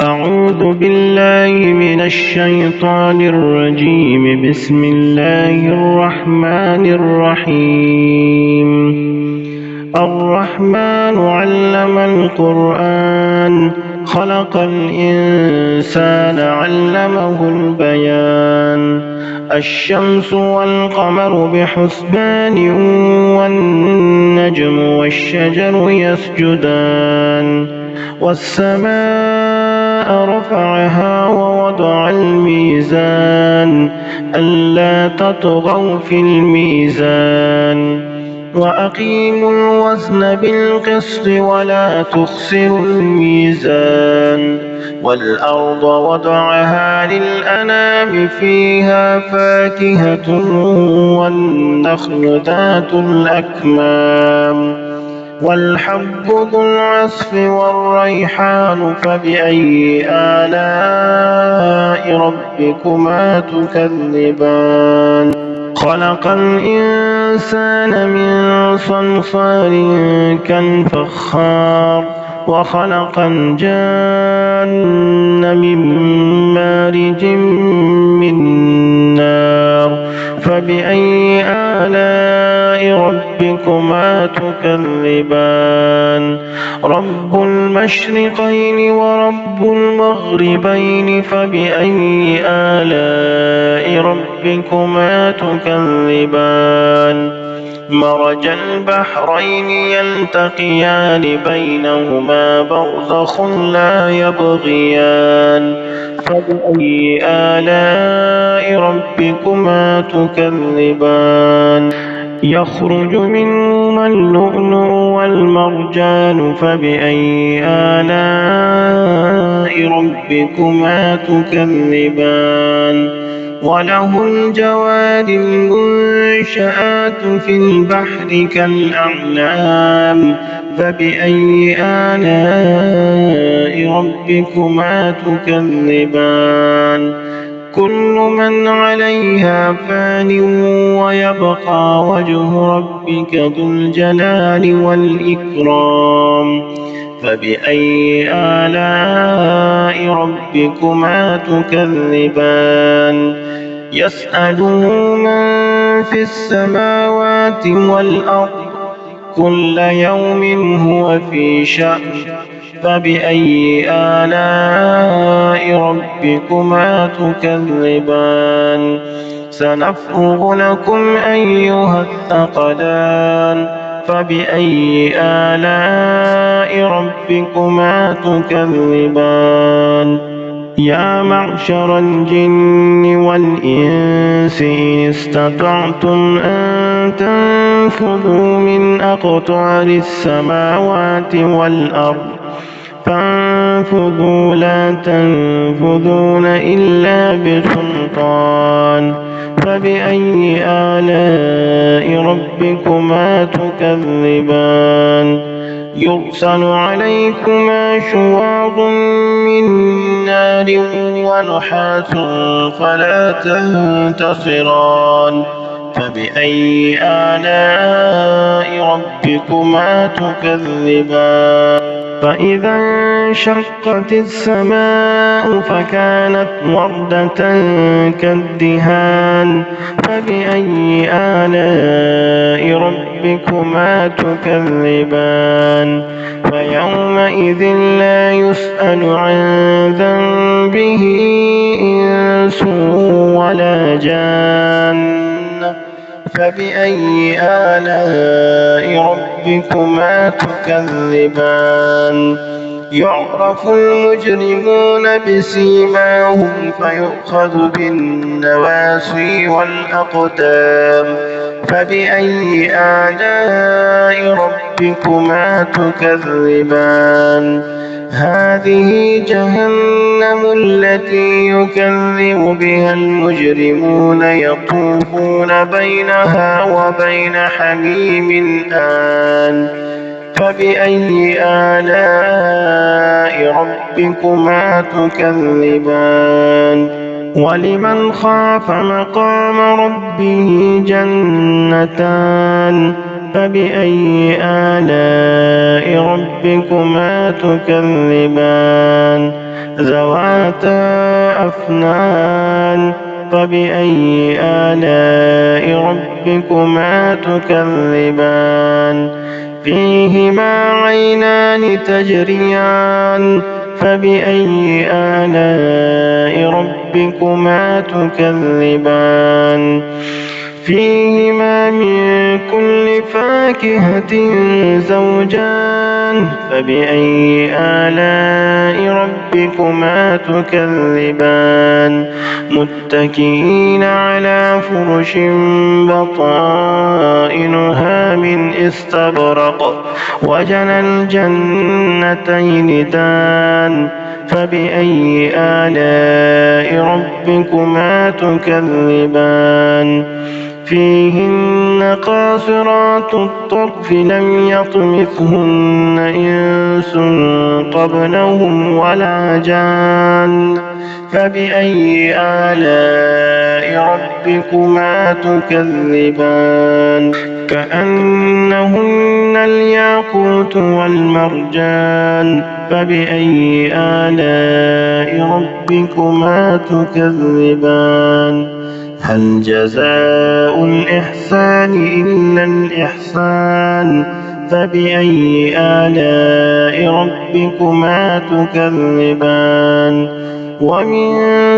أعوذ بالله من الشيطان الرجيم. بسم الله الرحمن الرحيم. الرحمن علم القرآن، خلق الإنسان علمه البيان. الشمس والقمر بحسبان، والنجم والشجر يسجدان. والسماء رفعها ووضع الميزان، ألا تطغوا في الميزان. وأقيموا الوزن بالقسط ولا تخسروا الميزان. والأرض وضعها للأنام، فيها فاكهة والنخل ذات الأكمام، والحب ذو العصف والريحان. فبأي آلاء ربكما تكذبان؟ خلق الإنسان من صلصال كالفخار، وخلق الجان من مارج من نار. فبأي آلاء ربكما تكذبان؟ رب المشرقين ورب المغربين. فبأي آلاء ربكما تكذبان؟ مرج البحرين يلتقيان، بينهما برزخ لا يبغيان. فبأي آلاء ربكما تكذبان؟ يخرج منهما اللؤلؤ والمرجان. فبأي آلاء ربكما تكذبان؟ وله الجوار المنشآت في البحر كالأعلام. فبأي آلاء ربكما تكذبان؟ كل من عليها فان، ويبقى وجه ربك ذو الجلال والإكرام. فبأي آلاء ربكما تكذبان؟ يسأله من في السماوات والأرض، كل يوم هو في شأن. فبأي آلاء ربكما تكذبان؟ سنفرغ لكم أيها الثقلان. فبأي آلاء ربكما تكذبان؟ يا معشر الجن والإنس، إن استطعتم أن تنفذوا من أقطار السماوات والأرض فانفذوا، لا تنفذون إلا بسلطان. فبأي آلاء ربكما تكذبان؟ يرسل عليكما شواظ من نار ونحاس فلا تنتصران. فبأي آلاء ربكما تكذبان؟ فإذا انشقت السماء فكانت وردة كالدهان. فبأي آلاء ربكما تكذبان؟ فيومئذ لا يسأل عن ذنبه إنس ولا جان. فبأي آلاء ربكما تكذبان؟ يعرف المجرمون بسيماهم، فيؤخذ بالنواسي والأقدام. فبأي آلاء ربكما تكذبان؟ هذه جهنم التي يكذب بها المجرمون، يطوفون بينها وبين حميم آن. فبأي آلاء ربكما تكذبان؟ ولمن خاف مقام ربه جنتان. فبأي آلاء ربكما تكذبان؟ ذواتا أفنان فبأي آلاء ربكما تكذبان فيهما عينان تجريان فبأي آلاء ربكما تكذبان فيهما من كل فاكهة زوجان فبأي آلاء ربكما تكذبان متكئين على فرش بطائنها من استبرق وجنى الجنتين دان فبأي آلاء ربكما تكذبان فيهن قاصرات الطرف لم يطمثهن إنس قبلهم ولا جان فبأي آلاء ربكما تكذبان كأنهن الياقوت والمرجان فبأي آلاء ربكما تكذبان هل جزاء الإحسان إلا الإحسان فبأي آلاء ربكما تكذبان ومن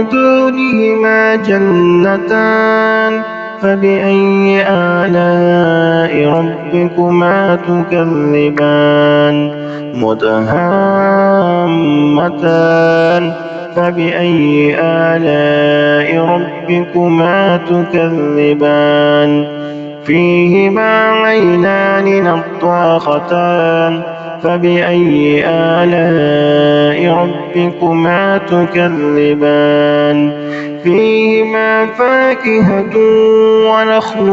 دونهما جنتان فبأي آلاء ربكما تكذبان مدهامتان فبأي آلاء ربكما تكذبان فيهما عينان نضاختان فبأي آلاء ربكما تكذبان فيهما فاكهة ونخل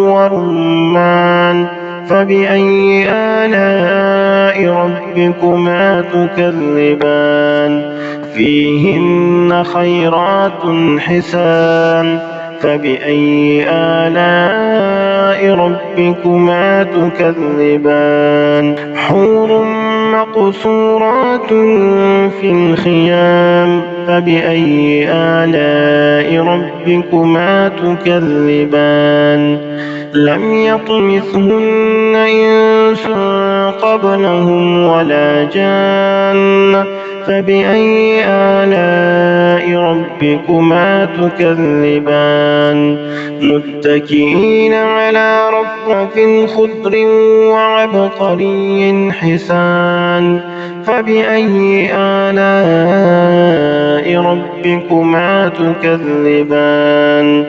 ورمان فبأي آلاء ربكما تكذبان فيهن خيرات حسان فبأي آلاء ربكما تكذبان حور مقصورات في الخيام فبأي آلاء ربكما تكذبان لم يطمثهن إنس قبلهم ولا جان فبأي آلاء ربكما تكذبان متكئين على رفرف خضر وعبقري حسان فبأي آلاء ربكما تكذبان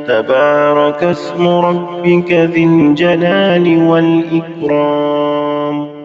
تبارك اسم ربك ذي الجلال والإكرام.